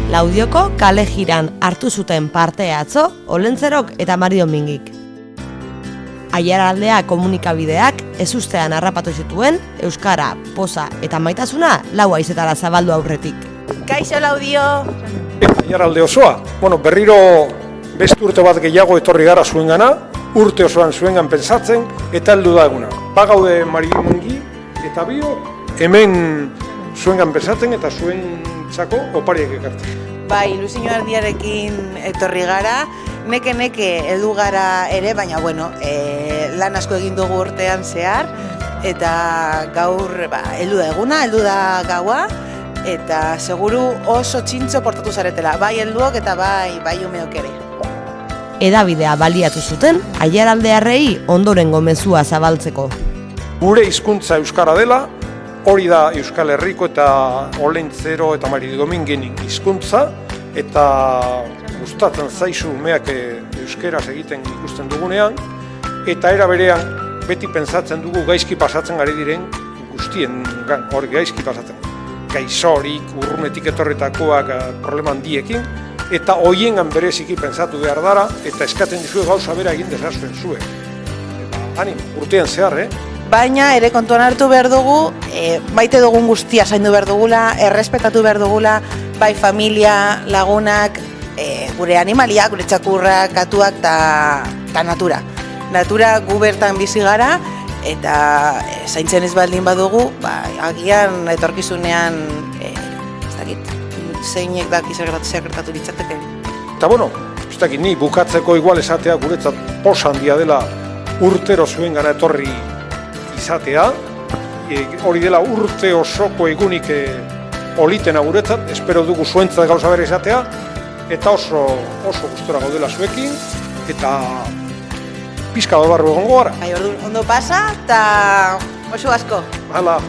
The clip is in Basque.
Laudioko kale jiran hartu zuten parte atzo Olentzerok eta Mari Domingik. Aiaraldea komunikabideak ezustean harrapatu zituen euskara, poza eta maitasuna lau haizetara zabaldu aurretik. Kaixo Laudio! Aiaralde osoa, berriro beste urte bat gehiago etorri gara zuengana, urte osoan zuengan pentsatzen eta heldu da eguna. Bagaude Mari Domingi eta bio hemen zuengan pentsatzen eta zuentzako opariek ekartzen. Bai, ilusio ardiarekin etorri gara, neke heldu gara ere, baina lan asko egin dugu urtean zehar, eta gaur heldu da eguna, heldu da gaua, eta seguru oso txintxo portatu zaretela, bai helduok eta bai umeok ere. Hedabidea baliatu zuten aiaraldearrei ondorengo mezua zabaltzeko. Gure hizkuntza euskara dela, hori da Euskal Herriko eta Olentzero eta Mari Domingin hizkuntza, eta gustatzen zaizu umeak euskeraz egiten ikusten dugunean, eta era berean beti pentsatzen dugu gaizki pasatzen ari diren guztien hori gaizki pasatzen. Gaixorik, urrunetik etorretakoak problema handiekin, eta hoiengan bereziki pentsatu behar dara, eta eskatzen dizue gauza bera egin dezazuen zuen. Animo, urtean zehar, Baina ere kontuan hartu behar dugu, maite dugun guztia zaindu behar dugula, errespetatu behar dugula, bai familia, lagunak, gure animaliak, gure txakurrak, katuak eta natura. Natura gu bertan bizi gara, eta zaintzen ez baldin badugu, agian etorkizunean, ez dakit, zeinek daki zer gertatu ditzateke. Eta ez dakit, ni bukatzeko igual esatea guretzat posa handia dela urtero zuengana etorri izatea, hori dela urte osoko egunik politena guretzat, espero dugu zuentzat gauza bere izatea, eta oso gustora gaudela zuekin, eta pizka bat barru egongo gara. Ondo pasa, eta oso asko. Hala.